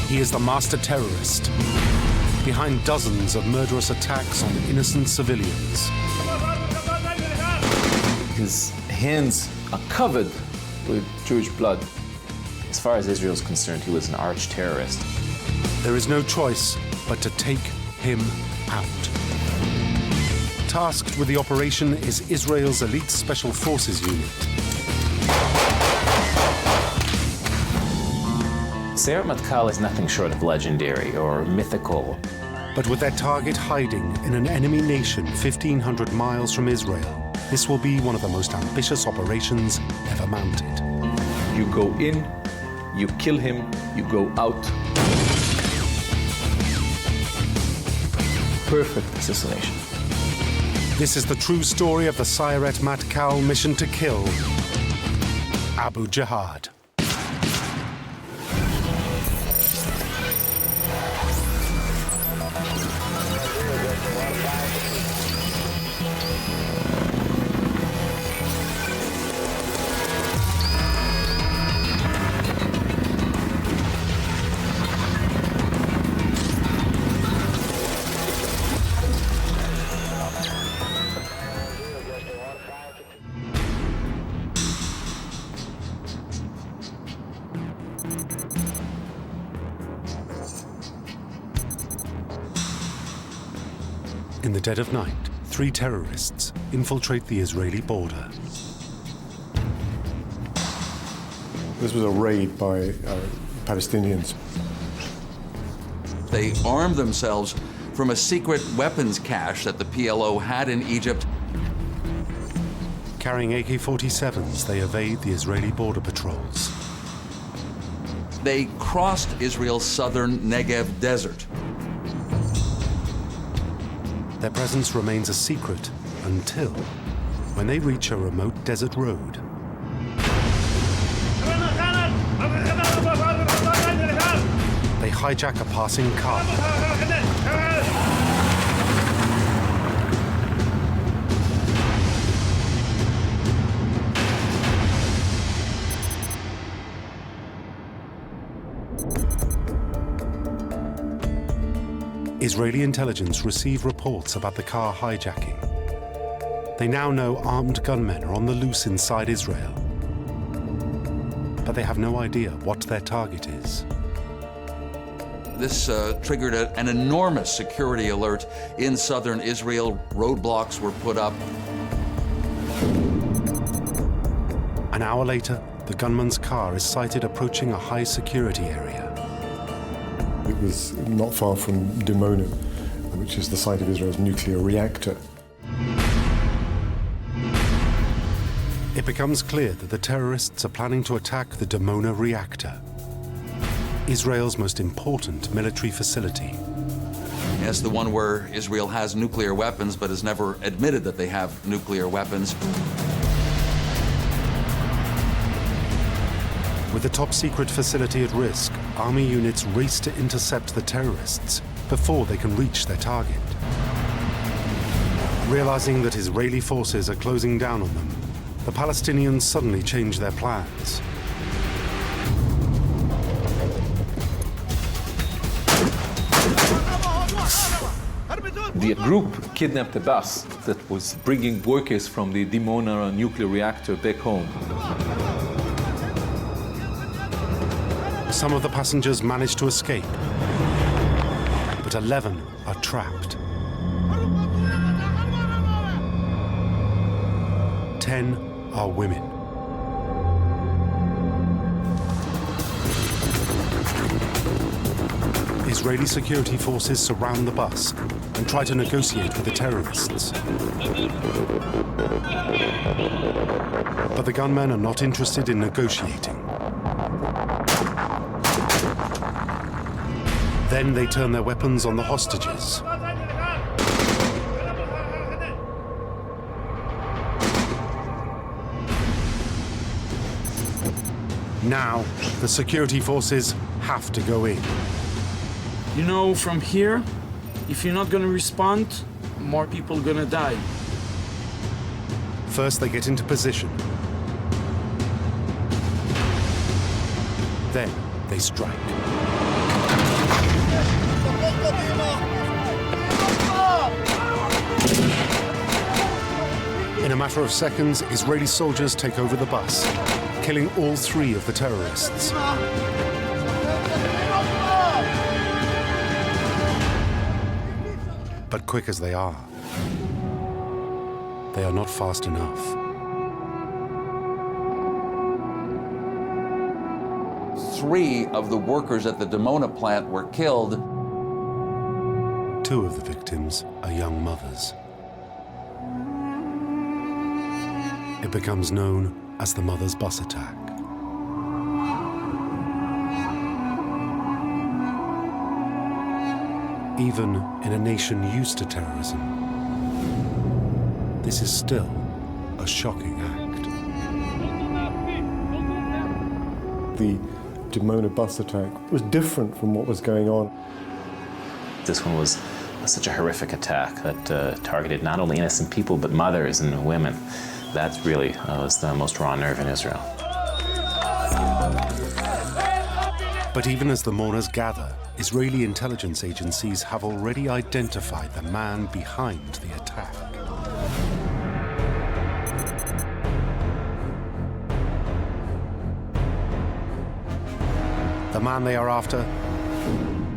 He is the master terrorist, behind dozens of murderous attacks on innocent civilians. His hands are covered with Jewish blood. As far as Israel is concerned, he was an arch-terrorist. There is no choice but to take him out. Tasked with the operation is Israel's elite special forces unit. Sayeret Matkal is nothing short of legendary or mythical. But with their target hiding in an enemy nation 1,500 miles from Israel, this will be one of the most ambitious operations ever mounted. You go in, you kill him, you go out. Perfect assassination. This is the true story of the Sayeret Matkal mission to kill Abu Jihad. In the dead of night, 3 terrorists infiltrate the Israeli border. This was a raid by Palestinians. They armed themselves from a secret weapons cache that the PLO had in Egypt. Carrying AK-47s, they evade the Israeli border patrols. They crossed Israel's southern Negev desert. Their presence remains a secret until when they reach a remote desert road. They hijack a passing car. Israeli intelligence receive reports about the car hijacking. They now know armed gunmen are on the loose inside Israel. But they have no idea what their target is. This triggered an enormous security alert in southern Israel. Roadblocks were put up. An hour later, the gunman's car is sighted approaching a high security area. It was not far from Dimona, which is the site of Israel's nuclear reactor. It becomes clear that the terrorists are planning to attack the Dimona reactor, Israel's most important military facility. Yes, the one where Israel has nuclear weapons but has never admitted that they have nuclear weapons. With the top-secret facility at risk, army units race to intercept the terrorists before they can reach their target. Realizing that Israeli forces are closing down on them, the Palestinians suddenly change their plans. The group kidnapped a bus that was bringing workers from the Dimona nuclear reactor back home. Some of the passengers manage to escape, but 11 are trapped. 10 are women. Israeli security forces surround the bus and try to negotiate with the terrorists. But the gunmen are not interested in negotiating. Then they turn their weapons on the hostages. Now, the security forces have to go in. You know, from here, if you're not gonna respond, more people are gonna die. First, they get into position. Then, they strike. In a matter of seconds, Israeli soldiers take over the bus, killing all 3 of the terrorists. But quick as they are not fast enough. 3 of the workers at the Dimona plant were killed. 2 of the victims are young mothers. It becomes known as the Mother's Bus Attack. Even in a nation used to terrorism, this is still a shocking act. The Dimona bus attack was different from what was going on. This one was such a horrific attack that targeted not only innocent people, but mothers and women. That really was the most raw nerve in Israel. But even as the mourners gather, Israeli intelligence agencies have already identified the man behind the attack. The man they are after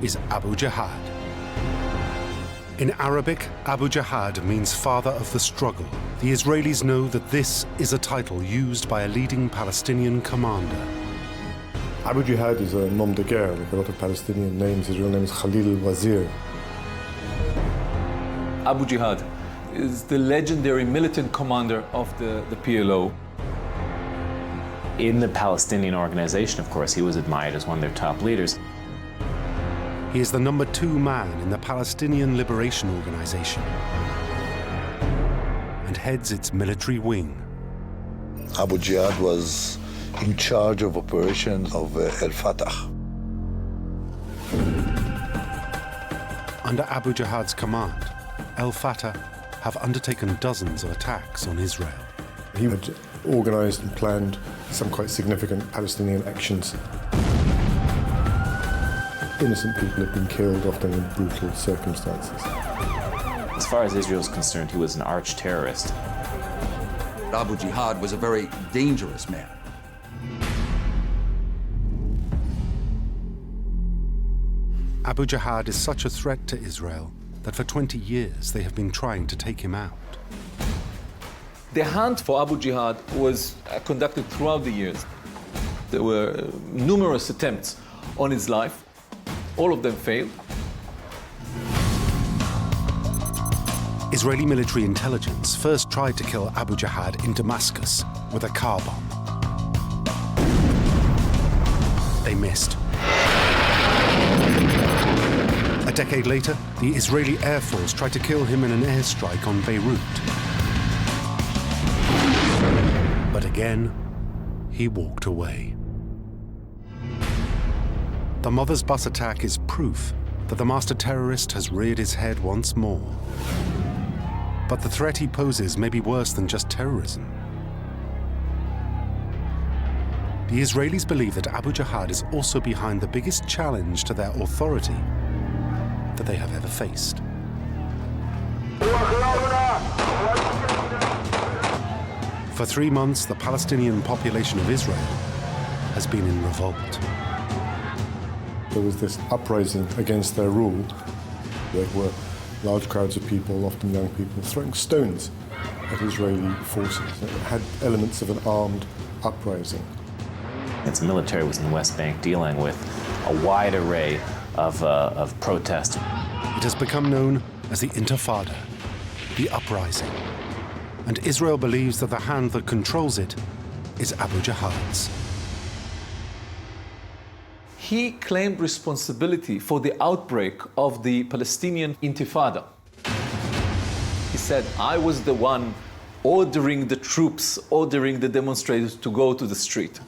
is Abu Jihad. In Arabic, Abu Jihad means father of the struggle. The Israelis know that this is a title used by a leading Palestinian commander. Abu Jihad is a nom de guerre, like a lot of Palestinian names. His real name is Khalil al-Wazir. Abu Jihad is the legendary militant commander of the PLO. In the Palestinian organization, of course, he was admired as one of their top leaders. He is the number 2 man in the Palestinian Liberation Organization and heads its military wing. Abu Jihad was in charge of operations of al-Fatah. Under Abu Jihad's command, al-Fatah have undertaken dozens of attacks on Israel. He had organized and planned some quite significant Palestinian actions. Innocent people have been killed, often in brutal circumstances. As far as Israel is concerned, he was an arch-terrorist. Abu Jihad was a very dangerous man. Abu Jihad is such a threat to Israel that for 20 years they have been trying to take him out. The hunt for Abu Jihad was conducted throughout the years. There were numerous attempts on his life. All of them failed. Israeli military intelligence first tried to kill Abu Jihad in Damascus with a car bomb. They missed. A decade later, the Israeli Air Force tried to kill him in an airstrike on Beirut. But again, he walked away. The Mother's Bus attack is proof that the master terrorist has reared his head once more. But the threat he poses may be worse than just terrorism. The Israelis believe that Abu Jihad is also behind the biggest challenge to their authority that they have ever faced. For 3 months, the Palestinian population of Israel has been in revolt. There was this uprising against their rule. There were large crowds of people, often young people, throwing stones at Israeli forces. It had elements of an armed uprising. Its military was in the West Bank dealing with a wide array of protest. It has become known as the Intifada, the uprising. And Israel believes that the hand that controls it is Abu Jihad's. He claimed responsibility for the outbreak of the Palestinian Intifada. He said, I was the one ordering the troops, ordering the demonstrators to go to the street.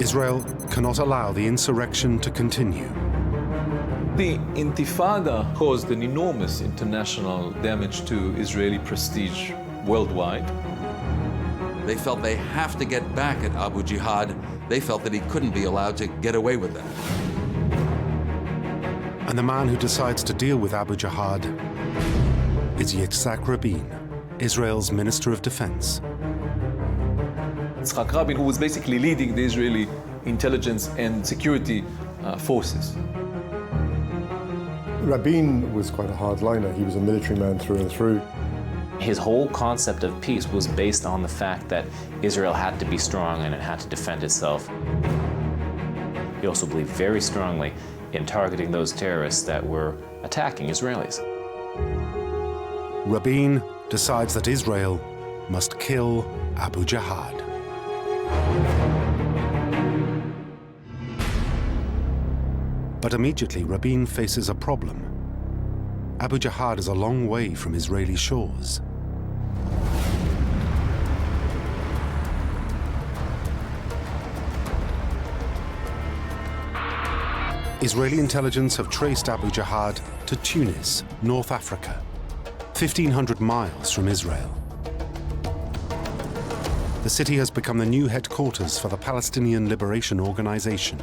Israel cannot allow the insurrection to continue. The Intifada caused an enormous international damage to Israeli prestige worldwide. They felt they have to get back at Abu Jihad. They felt that he couldn't be allowed to get away with that. And the man who decides to deal with Abu Jihad is Yitzhak Rabin, Israel's Minister of Defense. Yitzhak Rabin, who was basically leading the Israeli intelligence and security forces. Rabin was quite a hardliner. He was a military man through and through. His whole concept of peace was based on the fact that Israel had to be strong and it had to defend itself. He also believed very strongly in targeting those terrorists that were attacking Israelis. Rabin decides that Israel must kill Abu Jihad. But immediately Rabin faces a problem. Abu Jihad is a long way from Israeli shores. Israeli intelligence have traced Abu Jihad to Tunis, North Africa, 1,500 miles from Israel. The city has become the new headquarters for the Palestinian Liberation Organization.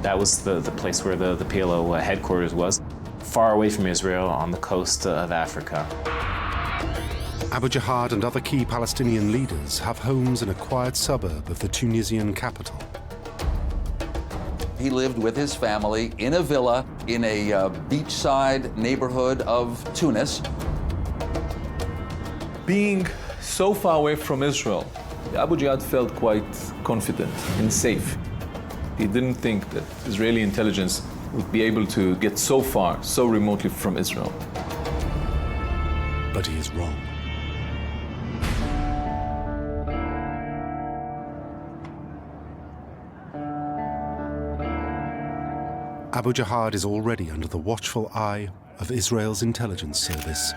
That was the place where the PLO headquarters was, far away from Israel on the coast of Africa. Abu Jihad and other key Palestinian leaders have homes in a quiet suburb of the Tunisian capital. He lived with his family in a villa in a beachside neighborhood of Tunis. Being so far away from Israel, Abu Jihad felt quite confident and safe. He didn't think that Israeli intelligence would be able to get so far, so remotely from Israel. But he is wrong. Abu Jihad is already under the watchful eye of Israel's intelligence service,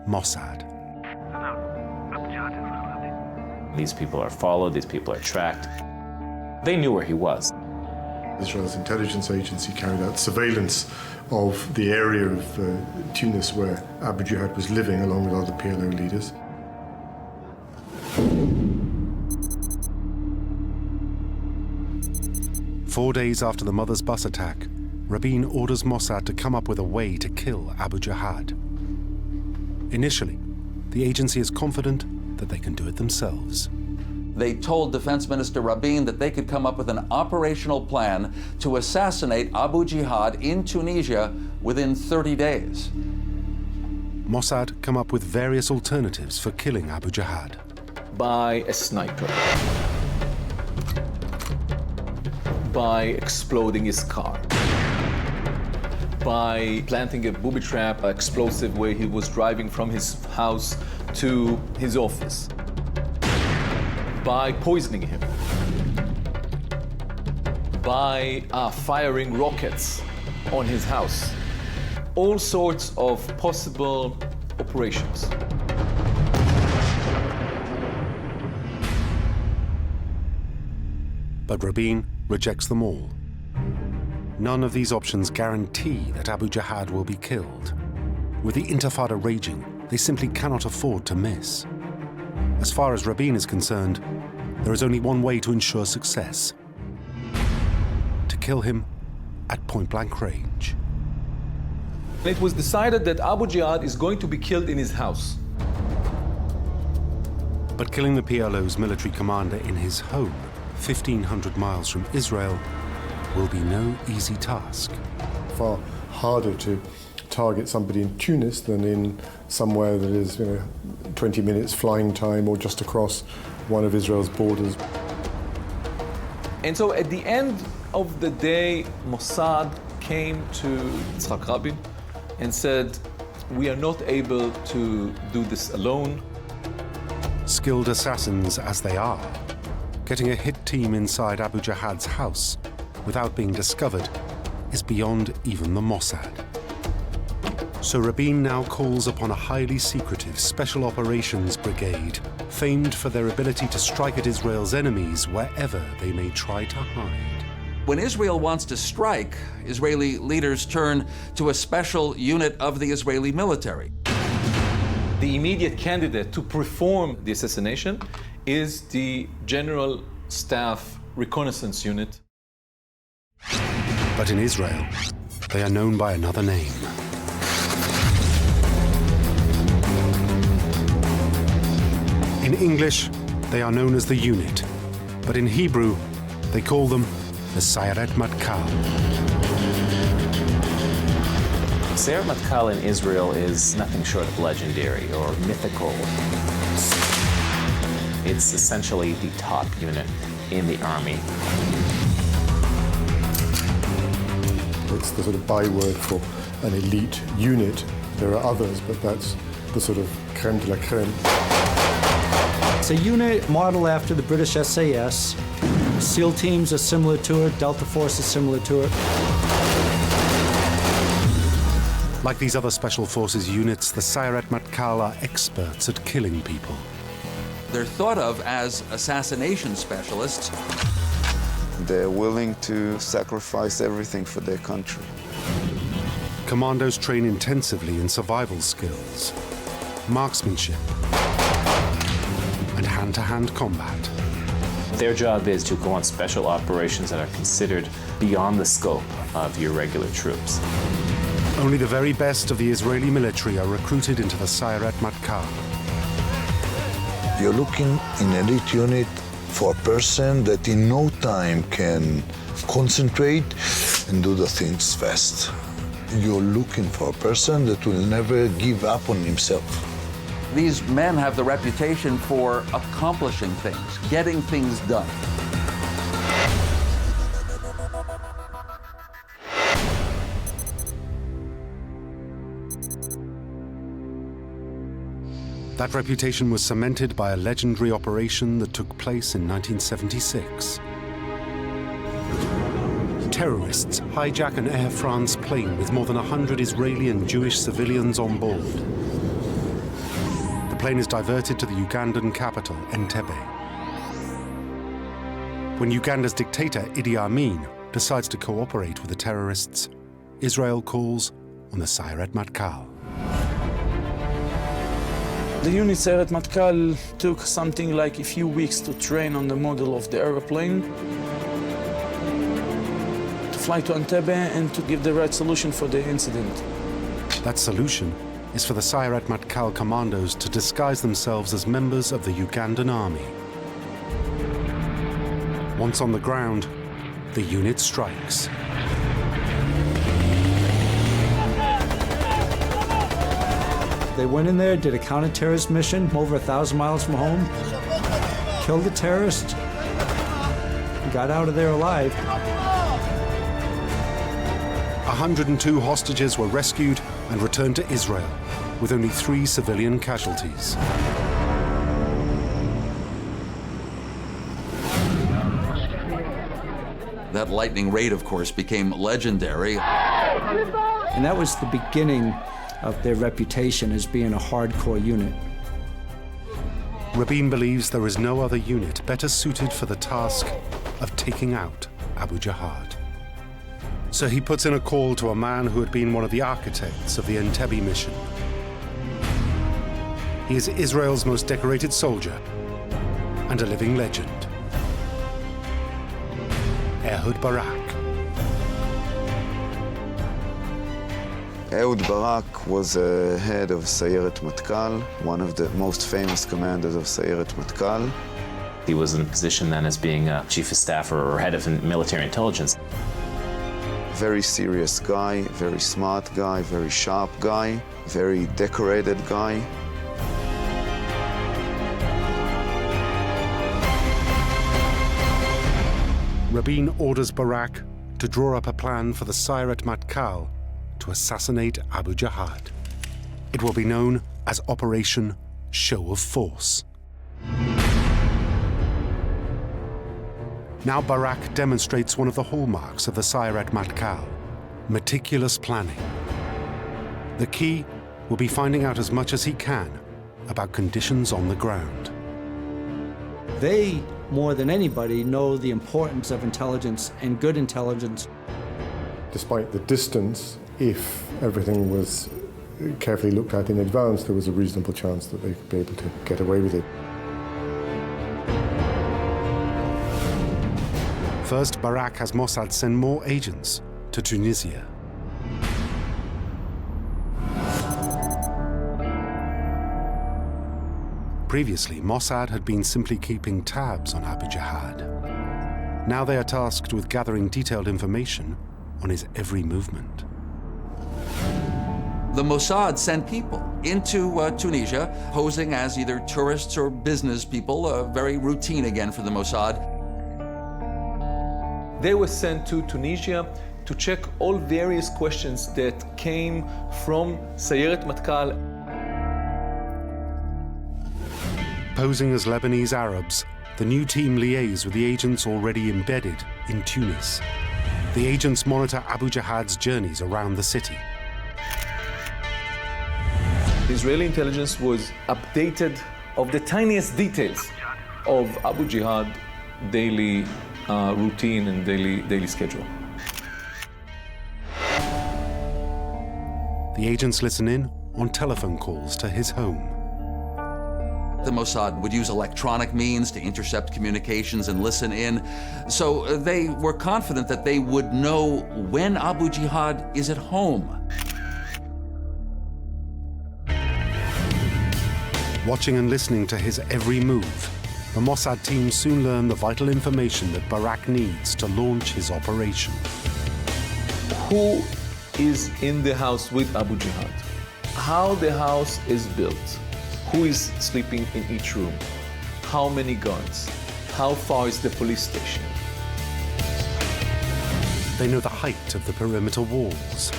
Mossad. These people are followed, these people are tracked. They knew where he was. Israel's intelligence agency carried out surveillance of the area of Tunis where Abu Jihad was living along with other PLO leaders. Four days after the mother's bus attack, Rabin orders Mossad to come up with a way to kill Abu Jihad. Initially, the agency is confident that they can do it themselves. They told Defense Minister Rabin that they could come up with an operational plan to assassinate Abu Jihad in Tunisia within 30 days. Mossad come up with various alternatives for killing Abu Jihad. By a sniper. By exploding his car. By planting a booby trap, an explosive where he was driving from his house to his office. By poisoning him. By firing rockets on his house. All sorts of possible operations. But Rabin rejects them all. None of these options guarantee that Abu Jihad will be killed. With the Intifada raging, they simply cannot afford to miss. As far as Rabin is concerned, there is only one way to ensure success: to kill him at point-blank range. It was decided that Abu Jihad is going to be killed in his house. But killing the PLO's military commander in his home, 1,500 miles from Israel, will be no easy task. Far harder to target somebody in Tunis than in somewhere that is, 20 minutes flying time or just across one of Israel's borders. And so at the end of the day, Mossad came to Yitzhak Rabin and said, "We are not able to do this alone." Skilled assassins as they are, getting a hit team inside Abu Jihad's house without being discovered is beyond even the Mossad. So Rabin now calls upon a highly secretive Special Operations Brigade, famed for their ability to strike at Israel's enemies wherever they may try to hide. When Israel wants to strike, Israeli leaders turn to a special unit of the Israeli military. The immediate candidate to perform the assassination is the General Staff Reconnaissance Unit. But in Israel, they are known by another name. In English, they are known as the unit, but in Hebrew, they call them the Sayeret Matkal. Sayeret Matkal in Israel is nothing short of legendary or mythical. It's essentially the top unit in the army. It's the sort of byword for an elite unit. There are others, but that's the sort of crème de la crème. It's a unit modeled after the British SAS. SEAL teams are similar to it, Delta Force is similar to it. Like these other special forces units, the Sayeret Matkal are experts at killing people. They're thought of as assassination specialists. They're willing to sacrifice everything for their country. Commandos train intensively in survival skills, marksmanship, and hand-to-hand combat. Their job is to go on special operations that are considered beyond the scope of your regular troops. Only the very best of the Israeli military are recruited into the Sayeret Matkal. You're looking in elite unit for a person that in no time can concentrate and do the things fast. You're looking for a person that will never give up on himself. These men have the reputation for accomplishing things, getting things done. That reputation was cemented by a legendary operation that took place in 1976. Terrorists hijack an Air France plane with more than 100 Israeli and Jewish civilians on board. The plane is diverted to the Ugandan capital, Entebbe. When Uganda's dictator, Idi Amin, decides to cooperate with the terrorists, Israel calls on the Sayeret Matkal. The unit Sayeret Matkal took something like a few weeks to train on the model of the aeroplane, to fly to Entebbe and to give the right solution for the incident. That solution is for the Sayeret Matkal commandos to disguise themselves as members of the Ugandan army. Once on the ground, the unit strikes. They went in there, did a counter-terrorist mission over 1,000 miles from home, killed the terrorist, got out of there alive. 102 hostages were rescued and returned to Israel, with only 3 civilian casualties. That lightning raid, of course, became legendary. And that was the beginning of their reputation as being a hardcore unit. Rabin believes there is no other unit better suited for the task of taking out Abu Jihad. So he puts in a call to a man who had been one of the architects of the Entebbe mission. He is Israel's most decorated soldier and a living legend. Ehud Barak. Ehud Barak was head of Sayeret Matkal, one of the most famous commanders of Sayeret Matkal. He was in a position then as being a chief of staff or head of military intelligence. Very serious guy, very smart guy, very sharp guy, very decorated guy. Rabin orders Barak to draw up a plan for the Sayeret Matkal to assassinate Abu Jihad. It will be known as Operation Show of Force. Now Barak demonstrates one of the hallmarks of the Sayeret Matkal: meticulous planning. The key will be finding out as much as he can about conditions on the ground. They, more than anybody, know the importance of intelligence and good intelligence. Despite the distance, if everything was carefully looked at in advance, there was a reasonable chance that they could be able to get away with it. First, Barak has Mossad send more agents to Tunisia. Previously, Mossad had been simply keeping tabs on Abu Jihad. Now they are tasked with gathering detailed information on his every movement. The Mossad sent people into Tunisia, posing as either tourists or business people, very routine again for the Mossad. They were sent to Tunisia to check all various questions that came from Sayeret Matkal. Posing as Lebanese Arabs, the new team liaise with the agents already embedded in Tunis. The agents monitor Abu Jihad's journeys around the city. The Israeli intelligence was updated of the tiniest details of Abu Jihad daily routine and daily schedule. The agents listen in on telephone calls to his home. The Mossad would use electronic means to intercept communications and listen in. So they were confident that they would know when Abu Jihad is at home. Watching and listening to his every move, the Mossad team soon learn the vital information that Barak needs to launch his operation. Who is in the house with Abu Jihad? How the house is built? Who is sleeping in each room? How many guards? How far is the police station? They know the height of the perimeter walls,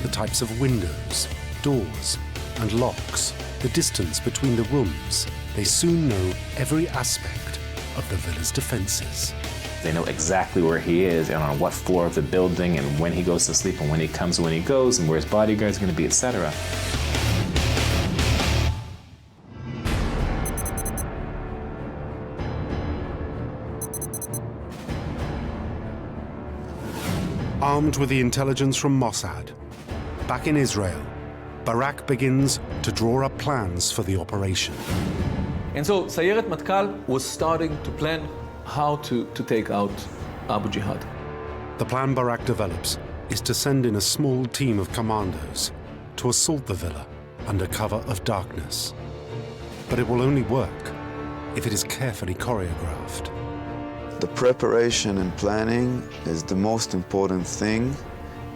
the types of windows, doors, and locks, the distance between the rooms. They soon know every aspect of the villa's defenses. They know exactly where he is and on what floor of the building and when he goes to sleep and when he comes and when he goes and where his bodyguard's going to be, etc. Armed with the intelligence from Mossad, back in Israel, Barak begins to draw up plans for the operation. And so Sayeret Matkal was starting to plan how to take out Abu Jihad. The plan Barak develops is to send in a small team of commandos to assault the villa under cover of darkness. But it will only work if it is carefully choreographed. The preparation and planning is the most important thing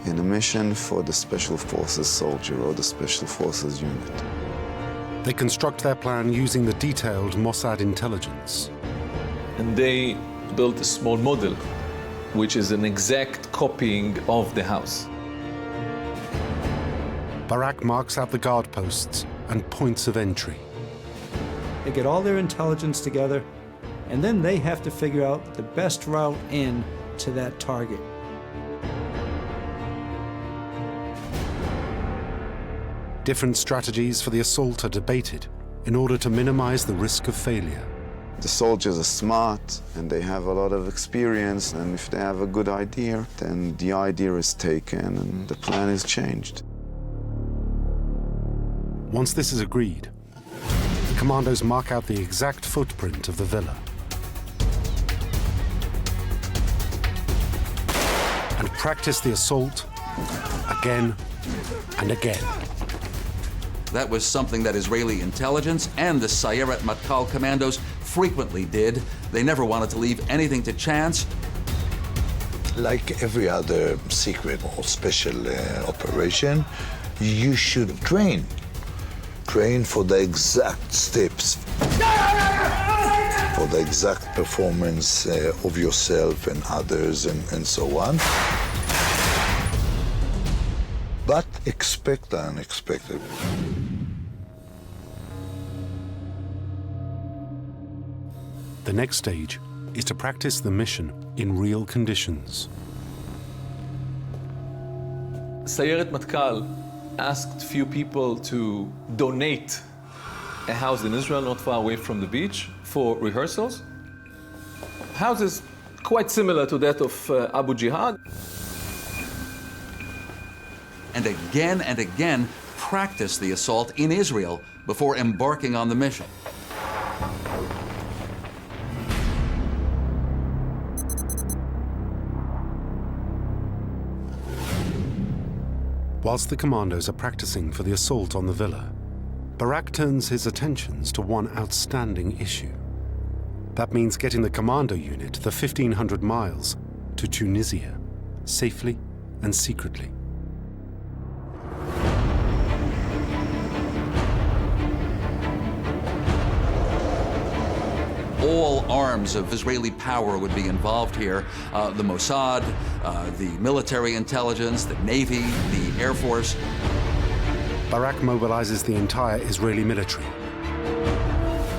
in a mission for the Special Forces soldier or the Special Forces unit. They construct their plan using the detailed Mossad intelligence. And they built a small model, which is an exact copying of the house. Barak marks out the guard posts and points of entry. They get all their intelligence together, and then they have to figure out the best route in to that target. Different strategies for the assault are debated in order to minimize the risk of failure. The soldiers are smart and they have a lot of experience, and if they have a good idea, then the idea is taken and the plan is changed. Once this is agreed, the commandos mark out the exact footprint of the villa and practice the assault again and again. That was something that Israeli intelligence and the Sayeret Matkal commandos frequently did. They never wanted to leave anything to chance. Like every other secret or special operation, you should train. Train for the exact steps, for the exact performance of yourself and others and so on. But expect the unexpected. The next stage is to practice the mission in real conditions. Sayeret Matkal asked few people to donate a house in Israel not far away from the beach for rehearsals. House is quite similar to that of Abu Jihad. And again, practice the assault in Israel before embarking on the mission. Whilst the commandos are practicing for the assault on the villa, Barak turns his attentions to one outstanding issue. That means getting the commando unit the 1,500 miles to Tunisia, safely and secretly. All arms of Israeli power would be involved here. The Mossad, the military intelligence, the Navy, the Air Force. Barak mobilizes the entire Israeli military.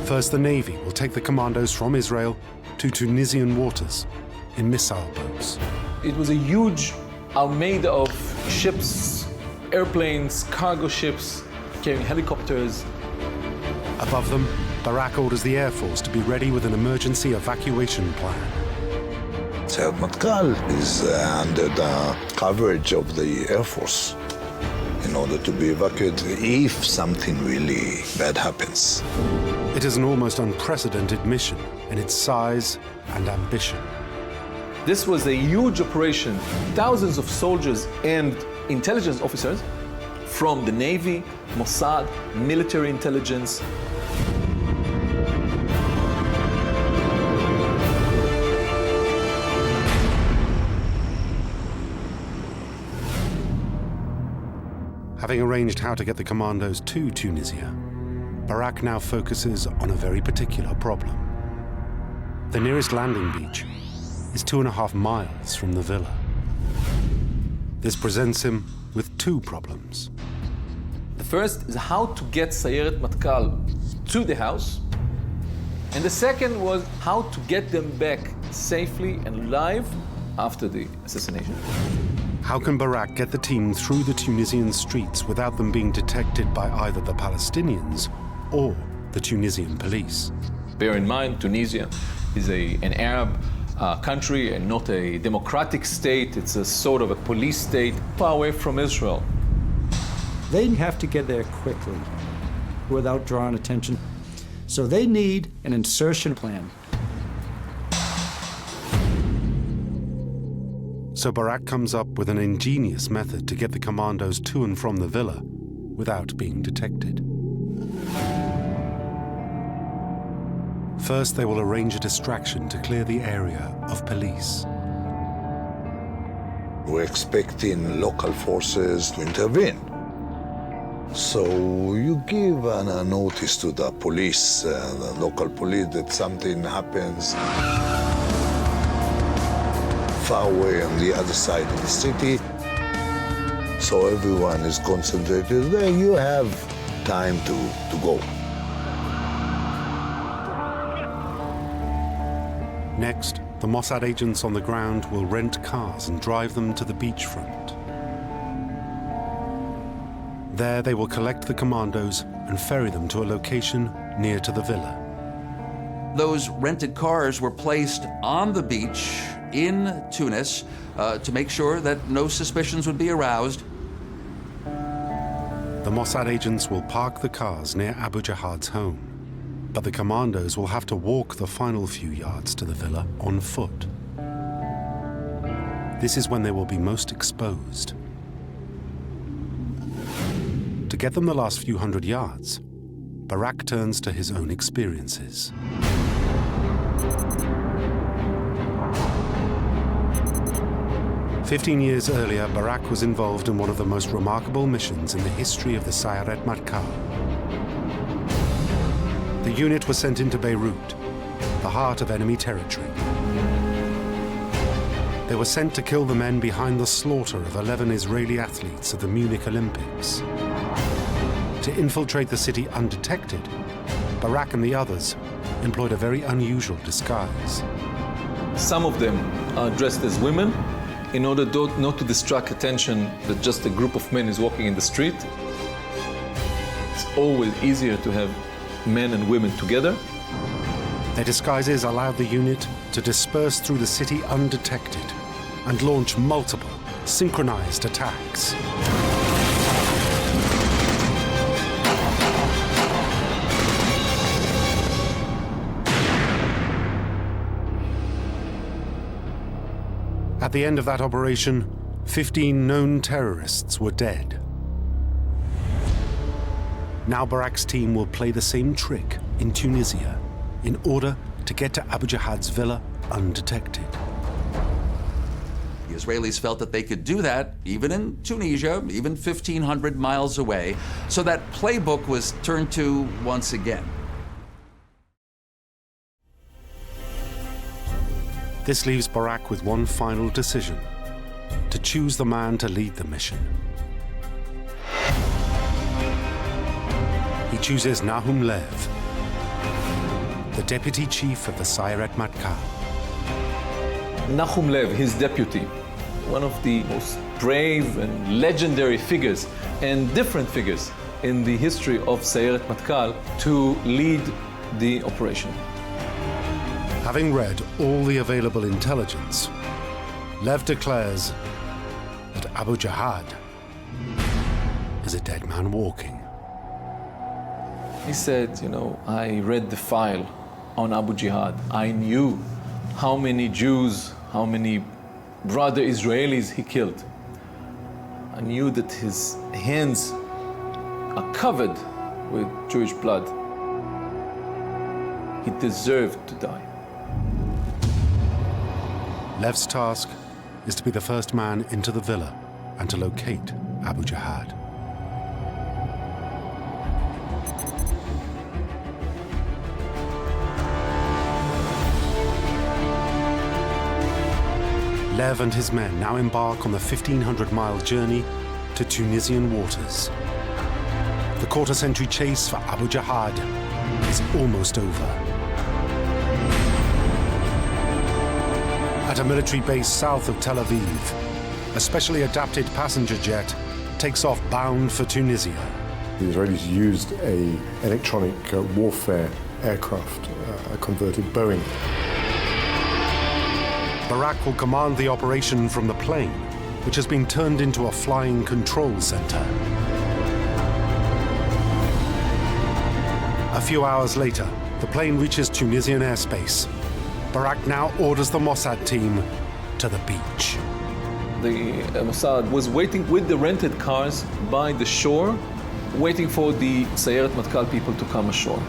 First, the Navy will take the commandos from Israel to Tunisian waters in missile boats. It was a huge armada of ships, airplanes, cargo ships, carrying helicopters. Above them, Barak orders the Air Force to be ready with an emergency evacuation plan. Sayeret Matkal is under the coverage of the Air Force in order to be evacuated if something really bad happens. It is an almost unprecedented mission in its size and ambition. This was a huge operation. Thousands of soldiers and intelligence officers from the Navy, Mossad, military intelligence. Having arranged how to get the commandos to Tunisia, Barak now focuses on a very particular problem. The nearest landing beach is 2.5 miles from the villa. This presents him with two problems. The first is how to get Sayeret Matkal to the house. And the second was how to get them back safely and alive after the assassination. How can Barak get the team through the Tunisian streets without them being detected by either the Palestinians or the Tunisian police? Bear in mind, Tunisia is an Arab country and not a democratic state. It's a sort of a police state far away from Israel. They have to get there quickly without drawing attention. So they need an insertion plan. So Barak comes up with an ingenious method to get the commandos to and from the villa without being detected. First, they will arrange a distraction to clear the area of police. We're expecting local forces to intervene. So you give a notice to the police, the local police, that something happens far away on the other side of the city. So everyone is concentrated there. You have time to go. Next, the Mossad agents on the ground will rent cars and drive them to the beachfront. There they will collect the commandos and ferry them to a location near to the villa. Those rented cars were placed on the beach in Tunis to make sure that no suspicions would be aroused. The Mossad agents will park the cars near Abu Jihad's home, but the commandos will have to walk the final few yards to the villa on foot. This is when they will be most exposed. To get them the last few hundred yards, Barak turns to his own experiences. "15 years earlier, Barak was involved in one of the most remarkable missions in the history of the Sayeret Matkal. The unit was sent into Beirut, the heart of enemy territory. They were sent to kill the men behind the slaughter of 11 Israeli athletes at the Munich Olympics. To infiltrate the city undetected, Barak and the others employed a very unusual disguise. Some of them are dressed as women in order not to distract attention that just a group of men is walking in the street. It's always easier to have men and women together. Their disguises allowed the unit to disperse through the city undetected and launch multiple synchronized attacks. At the end of that operation, 15 known terrorists were dead. Now Barak's team will play the same trick in Tunisia in order to get to Abu Jihad's villa undetected. The Israelis felt that they could do that even in Tunisia, even 1,500 miles away, so that playbook was turned to once again. This leaves Barak with one final decision: to choose the man to lead the mission. He chooses Nahum Lev, the deputy chief of the Sayeret Matkal. Nahum Lev, his deputy, one of the most brave and legendary figures and different figures in the history of Sayeret Matkal, to lead the operation. Having read all the available intelligence, Lev declares that Abu Jihad is a dead man walking. He said, I read the file on Abu Jihad. I knew how many Jews, how many brother Israelis he killed. I knew that his hands are covered with Jewish blood. He deserved to die. Lev's task is to be the first man into the villa and to locate Abu Jihad. Lev and his men now embark on the 1,500-mile journey to Tunisian waters. The quarter-century chase for Abu Jihad is almost over. At a military base south of Tel Aviv, a specially adapted passenger jet takes off bound for Tunisia. The Israelis used an electronic warfare aircraft, a converted Boeing. Barak will command the operation from the plane, which has been turned into a flying control center. A few hours later, the plane reaches Tunisian airspace. Barak now orders the Mossad team to the beach. The Mossad was waiting with the rented cars by the shore, waiting for the Sayeret Matkal people to come ashore.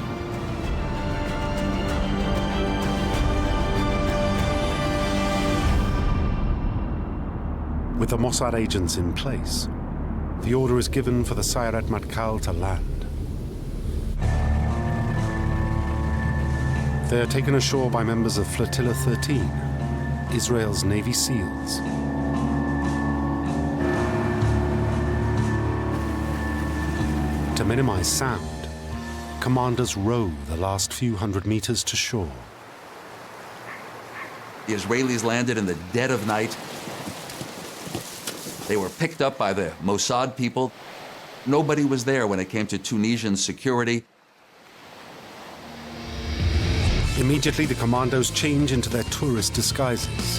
With the Mossad agents in place, the order is given for the Sayeret Matkal to land. They are taken ashore by members of Flotilla 13, Israel's Navy SEALs. To minimize sound, commanders row the last few hundred meters to shore. The Israelis landed in the dead of night. They were picked up by the Mossad people. Nobody was there when it came to Tunisian security. Immediately, the commandos change into their tourist disguises.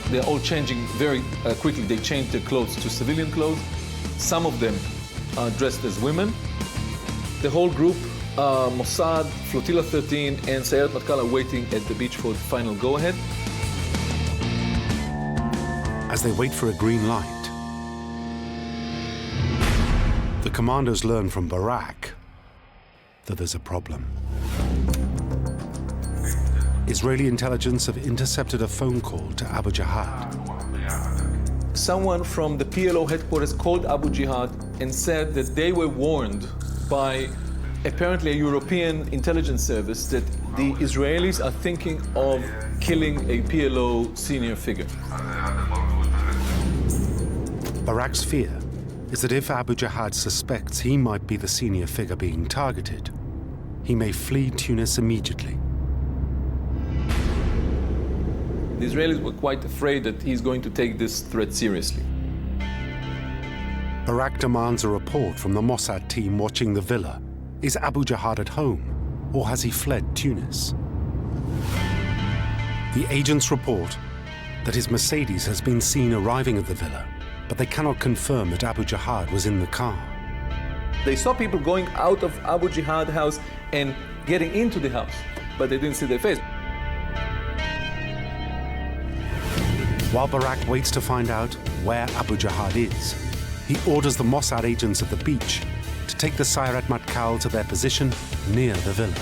They're all changing very quickly. They change their clothes to civilian clothes. Some of them are dressed as women. The whole group, Mossad, Flotilla 13, and Sayeret Matkal are waiting at the beach for the final go-ahead. As they wait for a green light, the commandos learn from Barak that there's a problem. Israeli intelligence have intercepted a phone call to Abu Jihad. Someone from the PLO headquarters called Abu Jihad and said that they were warned by apparently a European intelligence service that the Israelis are thinking of killing a PLO senior figure. Barak's fear is that if Abu Jihad suspects he might be the senior figure being targeted, he may flee Tunis immediately. The Israelis were quite afraid that he's going to take this threat seriously. Barak demands a report from the Mossad team watching the villa. Is Abu Jihad at home, or has he fled Tunis? The agents report that his Mercedes has been seen arriving at the villa, but they cannot confirm that Abu Jihad was in the car. They saw people going out of Abu Jihad house and getting into the house, but they didn't see their face. While Barak waits to find out where Abu Jihad is, he orders the Mossad agents at the beach to take the Sayeret Matkal to their position near the villa.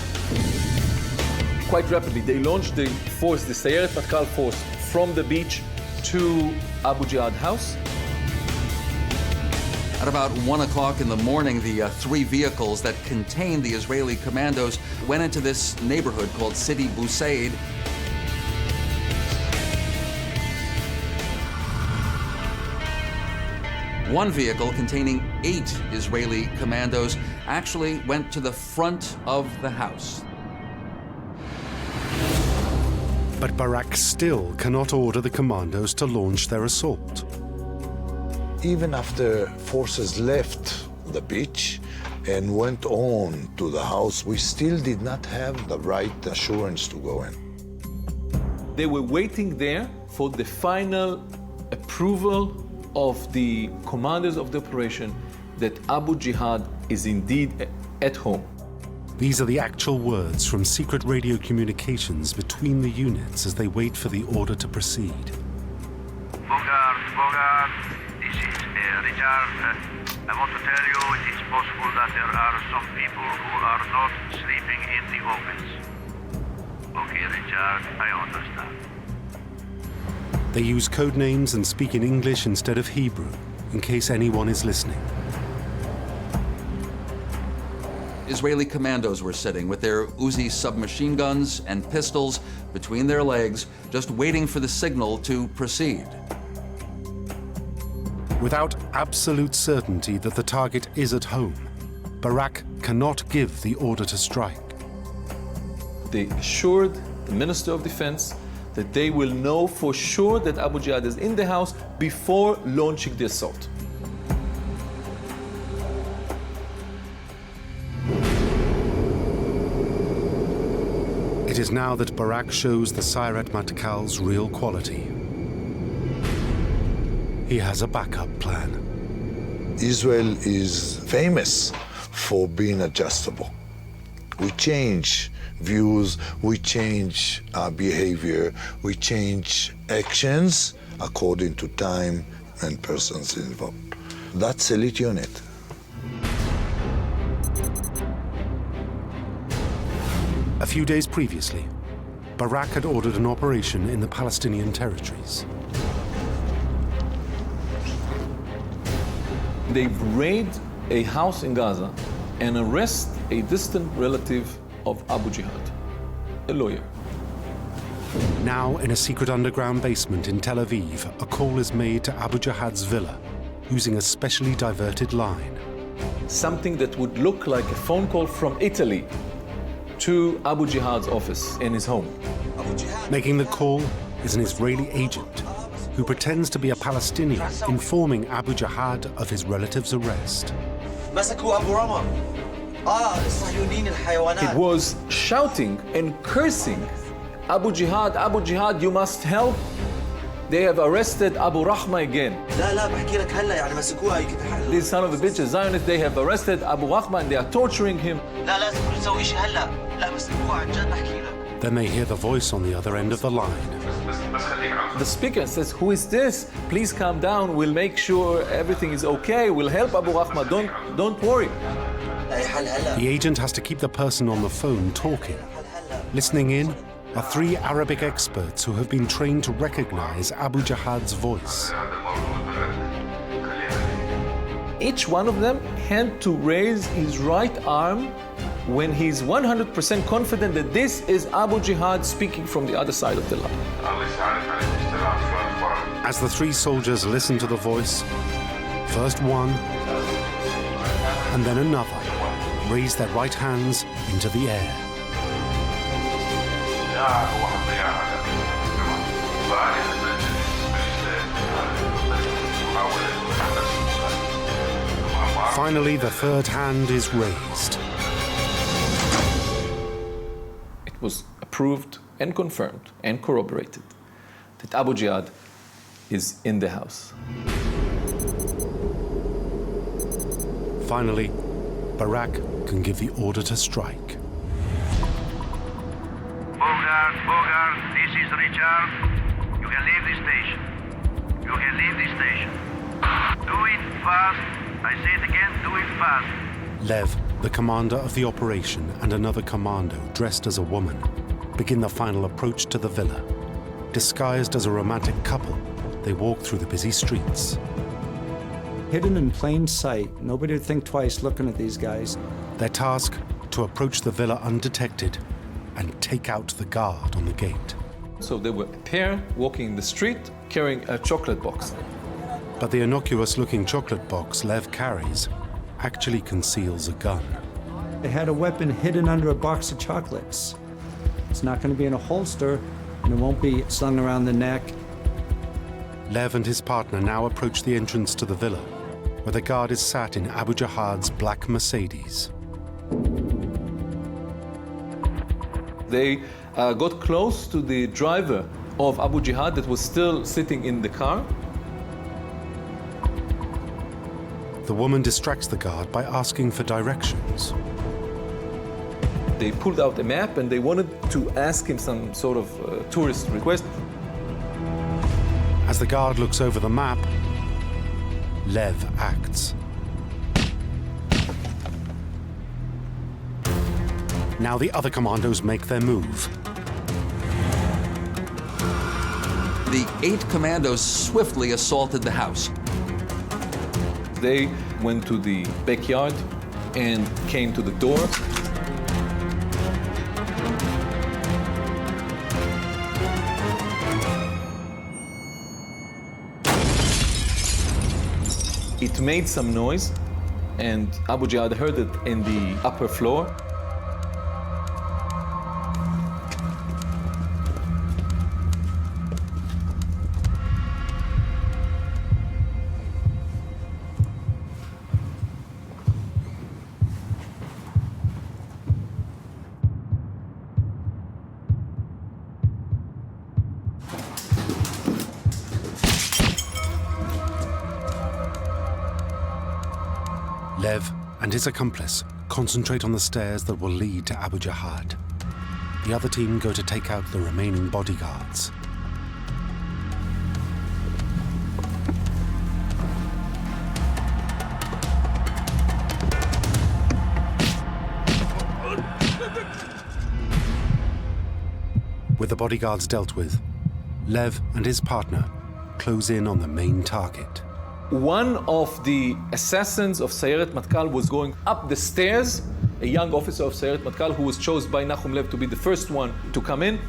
Quite rapidly, they launched the force, the Sayeret Matkal force, from the beach to Abu Jihad house. At about 1 o'clock in the morning, the three vehicles that contained the Israeli commandos went into this neighborhood called Sidi Busaid. One vehicle containing 8 Israeli commandos actually went to the front of the house. But Barak still cannot order the commandos to launch their assault. Even after forces left the beach and went on to the house, we still did not have the right assurance to go in. They were waiting there for the final approval of the commanders of the operation that Abu Jihad is indeed at home. These are the actual words from secret radio communications between the units as they wait for the order to proceed. Bogart, this is Richard. I want to tell you it is possible that there are some people who are not sleeping in the office. Okay, Richard, I understand. They use code names and speak in English instead of Hebrew, in case anyone is listening. Israeli commandos were sitting with their Uzi submachine guns and pistols between their legs, just waiting for the signal to proceed. Without absolute certainty that the target is at home, Barak cannot give the order to strike. They assured the Minister of Defense that they will know for sure that Abu Jihad is in the house before launching the assault. It is now that Barak shows the Sayeret Matkal's real quality. He has a backup plan. Israel is famous for being adjustable. We change views, we change our behavior, we change actions according to time and persons involved. That's elite unit. A few days previously, Barak had ordered an operation in the Palestinian territories. They raid a house in Gaza and arrest a distant relative of Abu Jihad, a lawyer. Now, in a secret underground basement in Tel Aviv, a call is made to Abu Jihad's villa using a specially diverted line. Something that would look like a phone call from Italy to Abu Jihad's office in his home. Making the call is an Israeli agent who pretends to be a Palestinian, informing Abu Jihad of his relative's arrest. It was shouting and cursing, Abu Jihad, you must help. They have arrested Abu Rahma again. These son of a bitches, Zionists, they have arrested Abu Rahma and they are torturing him. Then they hear the voice on the other end of the line. The speaker says, who is this? Please calm down. We'll make sure everything is okay. We'll help Abu Rahma. Don't worry. The agent has to keep the person on the phone talking. Listening in are 3 Arabic experts who have been trained to recognize Abu Jihad's voice. Each one of them had to raise his right arm when he's 100% confident that this is Abu Jihad speaking from the other side of the line. As the 3 soldiers listen to the voice, first one and then another raise their right hands into the air. Finally, the third hand is raised. It was approved and confirmed and corroborated that Abu Jihad is in the house. Finally, Barak can give the order to strike. Bogart, this is Richard. You can leave the station. You can leave the station. Do it fast. I say it again, do it fast. Lev, the commander of the operation, and another commando dressed as a woman begin the final approach to the villa. Disguised as a romantic couple, they walk through the busy streets. Hidden in plain sight, nobody would think twice looking at these guys. Their task, to approach the villa undetected and take out the guard on the gate. So they were a pair walking in the street carrying a chocolate box. But the innocuous-looking chocolate box Lev carries actually conceals a gun. They had a weapon hidden under a box of chocolates. It's not going to be in a holster, and it won't be slung around the neck. Lev and his partner now approach the entrance to the villa, where the guard is sat in Abu Jihad's black Mercedes. They got close to the driver of Abu Jihad that was still sitting in the car. The woman distracts the guard by asking for directions. They pulled out a map and they wanted to ask him some sort of tourist request. As the guard looks over the map, Lev acts. Now the other commandos make their move. The 8 commandos swiftly assaulted the house. They went to the backyard and came to the door. It made some noise, and Abu Jihad heard it in the upper floor. Lev and his accomplice concentrate on the stairs that will lead to Abu Jihad. The other team go to take out the remaining bodyguards. With the bodyguards dealt with, Lev and his partner close in on the main target. One of the assassins of Sayeret Matkal was going up the stairs, a young officer of Sayeret Matkal who was chosen by Nahum Lev to be the first one to come in.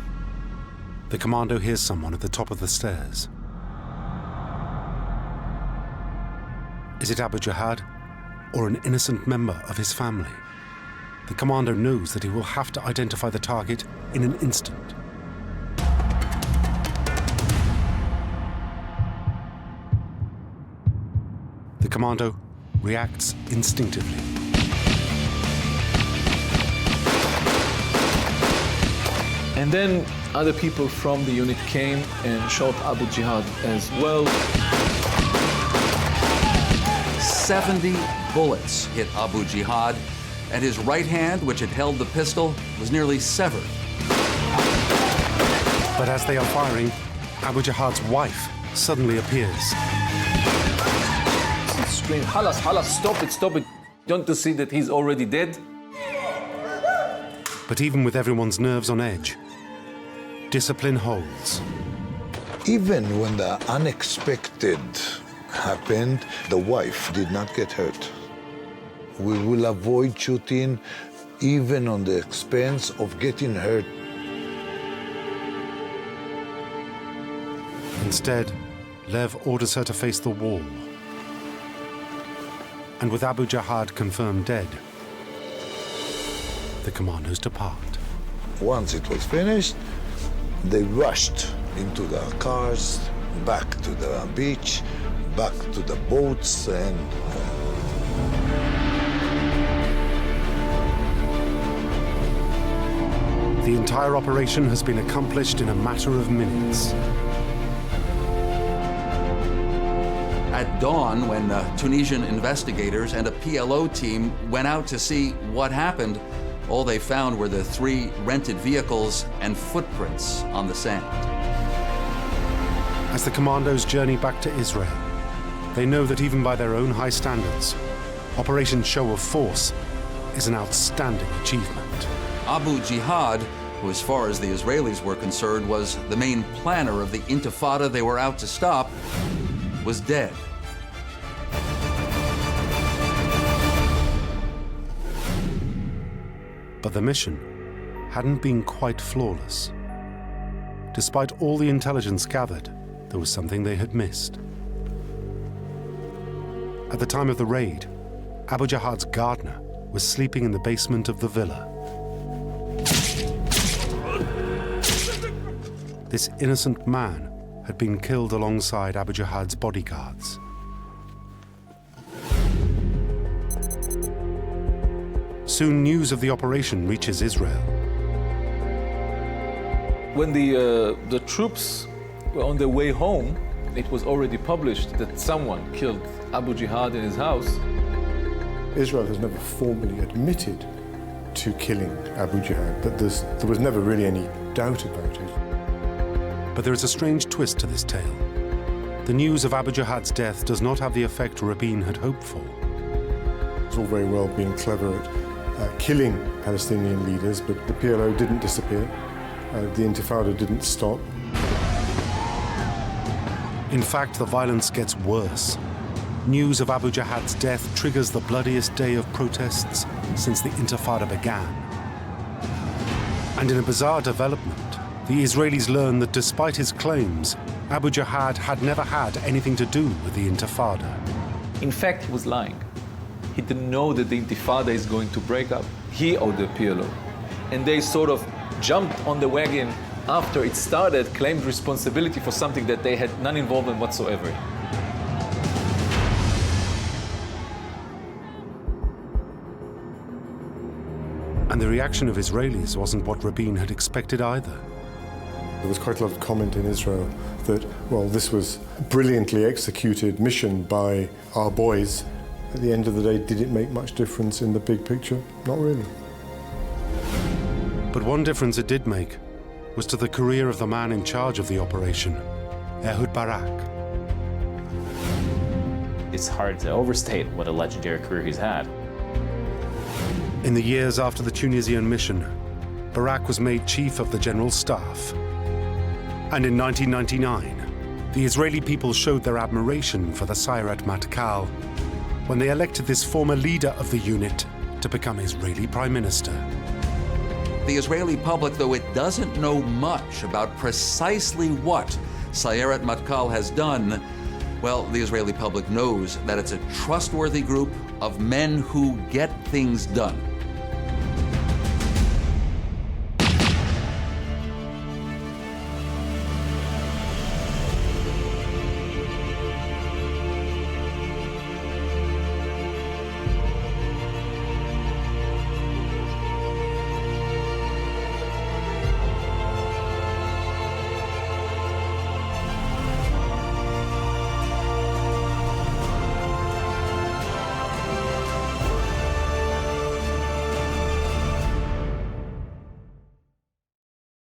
The commando hears someone at the top of the stairs. Is it Abu Jihad or an innocent member of his family? The commando knows that he will have to identify the target in an instant. The commando reacts instinctively. And then other people from the unit came and shot Abu Jihad as well. 70 bullets hit Abu Jihad, and his right hand, which had held the pistol, was nearly severed. But as they are firing, Abu Jihad's wife suddenly appears. Scream, halas, halas, stop it, stop it. Don't you see that he's already dead? But even with everyone's nerves on edge, discipline holds. Even when the unexpected happened, the wife did not get hurt. We will avoid shooting even on the expense of getting hurt. Instead, Lev orders her to face the wall. And with Abu Jihad confirmed dead, the commandos depart. Once it was finished, they rushed into the cars, back to the beach, back to the boats, and The entire operation has been accomplished in a matter of minutes. At dawn, when Tunisian investigators and a PLO team went out to see what happened, all they found were the 3 rented vehicles and footprints on the sand. As the commandos journey back to Israel, they know that even by their own high standards, Operation Show of Force is an outstanding achievement. Abu Jihad, who as far as the Israelis were concerned was the main planner of the intifada they were out to stop, was dead. But the mission hadn't been quite flawless. Despite all the intelligence gathered, there was something they had missed. At the time of the raid, Abu Jihad's gardener was sleeping in the basement of the villa. This innocent man had been killed alongside Abu Jihad's bodyguards. Soon news of the operation reaches Israel. When the troops were on their way home, it was already published that someone killed Abu Jihad in his house. Israel has never formally admitted to killing Abu Jihad, but there was never really any doubt about it. But there is a strange twist to this tale. The news of Abu Jihad's death does not have the effect Rabin had hoped for. It's all very well being clever at killing Palestinian leaders, but the PLO didn't disappear. The Intifada didn't stop. In fact, the violence gets worse. News of Abu Jihad's death triggers the bloodiest day of protests since the Intifada began. And in a bizarre development, the Israelis learn that despite his claims, Abu Jihad had never had anything to do with the Intifada. In fact, he was lying. He didn't know that the Intifada is going to break up, he or the PLO. And they sort of jumped on the wagon after it started, claimed responsibility for something that they had none involvement whatsoever. And the reaction of Israelis wasn't what Rabin had expected either. There was quite a lot of comment in Israel that, well, this was a brilliantly executed mission by our boys. At the end of the day, did it make much difference in the big picture? Not really. But one difference it did make was to the career of the man in charge of the operation, Ehud Barak. It's hard to overstate what a legendary career he's had. In the years after the Tunisian mission, Barak was made chief of the general staff. And in 1999, the Israeli people showed their admiration for the Sayeret Matkal when they elected this former leader of the unit to become Israeli prime minister. The Israeli public, though it doesn't know much about precisely what Sayeret Matkal has done, well, the Israeli public knows that it's a trustworthy group of men who get things done.